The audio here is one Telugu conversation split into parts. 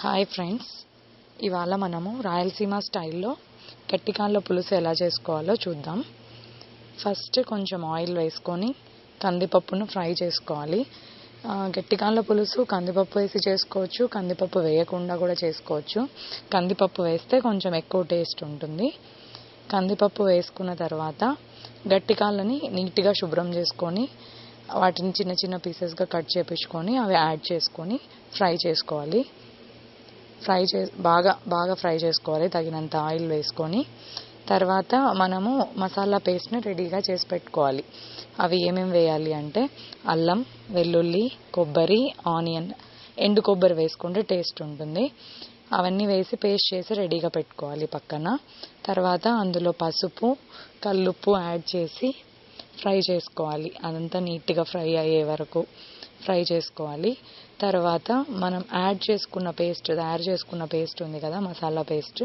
హాయ్ ఫ్రెండ్స్, ఇవాళ మనము రాయలసీమ స్టైల్లో గట్టికాళ్ళ పులుసు ఎలా చేసుకోవాలో చూద్దాం. ఫస్ట్ కొంచెం ఆయిల్ వేసుకొని కందిపప్పును ఫ్రై చేసుకోవాలి. గట్టికాళ్ళ పులుసు కందిపప్పు వేసి చేసుకోవచ్చు, కందిపప్పు వేయకుండా కూడా చేసుకోవచ్చు. కందిపప్పు వేస్తే కొంచెం ఎక్కువ టేస్ట్ ఉంటుంది. కందిపప్పు వేసుకున్న తర్వాత గట్టికాళ్ళని నీట్గా శుభ్రం చేసుకొని వాటిని చిన్న చిన్న పీసెస్గా కట్ చేపించుకొని అవి యాడ్ చేసుకొని ఫ్రై చేసుకోవాలి. బాగా ఫ్రై చేసుకోవాలి, తగినంత ఆయిల్ వేసుకొని. తర్వాత మనము మసాలా పేస్ట్ని రెడీగా చేసి పెట్టుకోవాలి. అవి ఏమేమి వేయాలి అంటే అల్లం, వెల్లుల్లి, కొబ్బరి, ఆనియన్, ఎండు కొబ్బరి వేసుకుంటే టేస్ట్ ఉంటుంది. అవన్నీ వేసి పేస్ట్ చేసి రెడీగా పెట్టుకోవాలి పక్కన. తర్వాత అందులో పసుపు, కల్లుప్పు యాడ్ చేసి ఫ్రై చేసుకోవాలి. అదంతా నీట్గా ఫ్రై అయ్యే వరకు ఫ్రై చేసుకోవాలి. తర్వాత మనం తయారు చేసుకున్న పేస్ట్ ఉంది కదా, మసాలా పేస్ట్,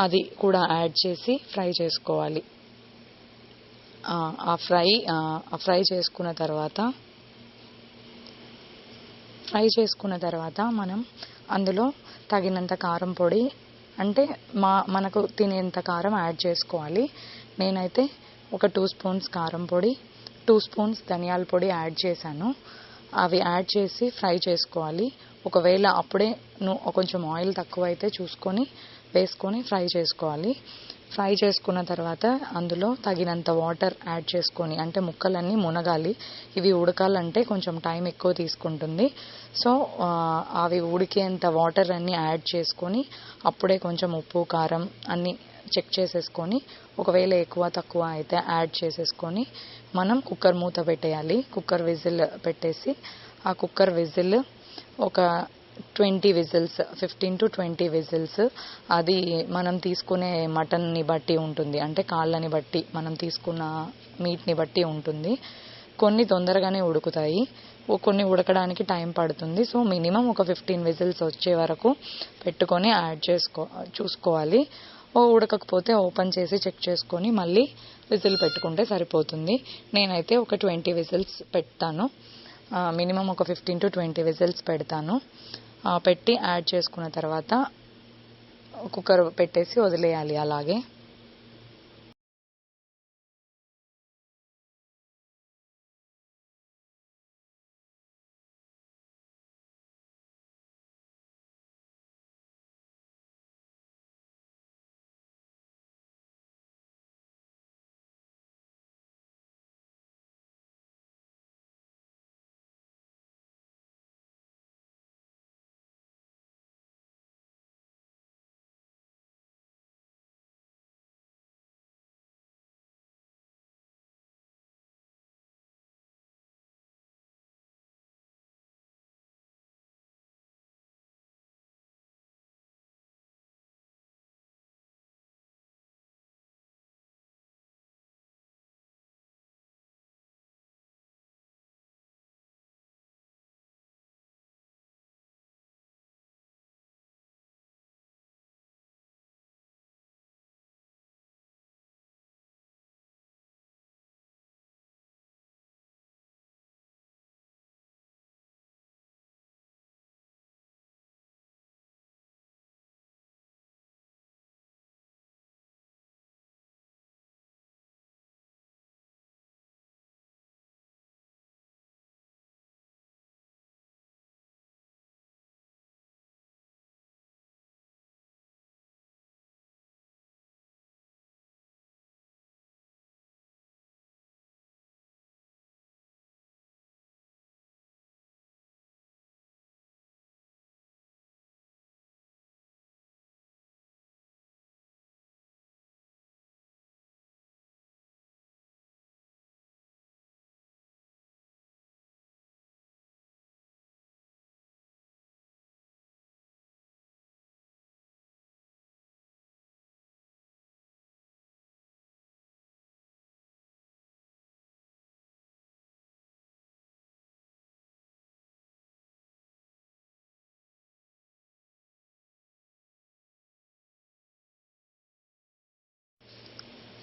అది కూడా యాడ్ చేసి ఫ్రై చేసుకోవాలి. ఫ్రై చేసుకున్న తర్వాత మనం అందులో తగినంత కారం పొడి, అంటే మనకు తినేంత కారం యాడ్ చేసుకోవాలి. నేనైతే ఒక 2 స్పూన్స్ కారం పొడి, 2 స్పూన్స్ ధనియాల పొడి యాడ్ చేశాను. అవి యాడ్ చేసి ఫ్రై చేసుకోవాలి. ఒకవేళ అప్పుడే కొంచెం ఆయిల్ తక్కువ అయితే చూసుకొని వేసుకొని ఫ్రై చేసుకోవాలి. ఫ్రై చేసుకున్న తర్వాత అందులో తగినంత వాటర్ యాడ్ చేసుకొని, అంటే ముక్కలన్నీ మునగాలి. ఇవి ఉడకాలంటే కొంచెం టైం ఎక్కువ తీసుకుంటుంది. సో అవి ఉడికేంత వాటర్ అన్నీ యాడ్ చేసుకొని అప్పుడే కొంచెం ఉప్పు, కారం అన్నీ చెక్ చేసేసుకొని, ఒకవేళ ఎక్కువ తక్కువ అయితే యాడ్ చేసేసుకొని మనం కుక్కర్ మూత పెట్టేయాలి. కుక్కర్ విజిల్ పెట్టేసి ఆ కుక్కర్ విజిల్ ఒక 20 విజిల్స్, 15 to 20 విజిల్స్, అది మనం తీసుకునే మటన్ని బట్టి ఉంటుంది, అంటే కాళ్ళని బట్టి, మనం తీసుకున్న మీట్ని బట్టి ఉంటుంది. కొన్ని తొందరగానే ఉడుకుతాయి, కొన్ని ఉడకడానికి టైం పడుతుంది. సో మినిమం ఒక 15 విజిల్స్ వచ్చే వరకు పెట్టుకొని చూసుకోవాలి. ఉడకకపోతే ఓపెన్ చేసి చెక్ చేసుకొని మళ్ళీ విజిల్ పెట్టుకుంటే సరిపోతుంది. నేనైతే ఒక 20 విజిల్స్ పెడతాను. మినిమం ఒక 15 to 20 విజిల్స్ పెడతాను. పెట్టి యాడ్ చేసుకున్న తర్వాత కుక్కర్ పెట్టేసి వదిలేయాలి అలాగే.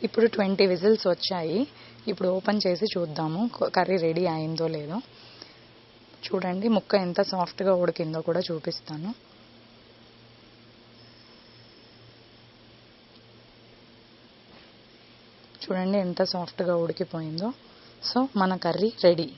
ఇప్పుడు 20 విజిల్స్ వచ్చాయి. ఇప్పుడు ఓపెన్ చేసి చూద్దాము కర్రీ రెడీ అయిందో లేదో. చూడండి, ముక్క ఎంత సాఫ్ట్గా ఉడికిందో కూడా చూపిస్తాను. చూడండి ఎంత సాఫ్ట్గా ఉడికిపోయిందో. సో మన కర్రీ రెడీ.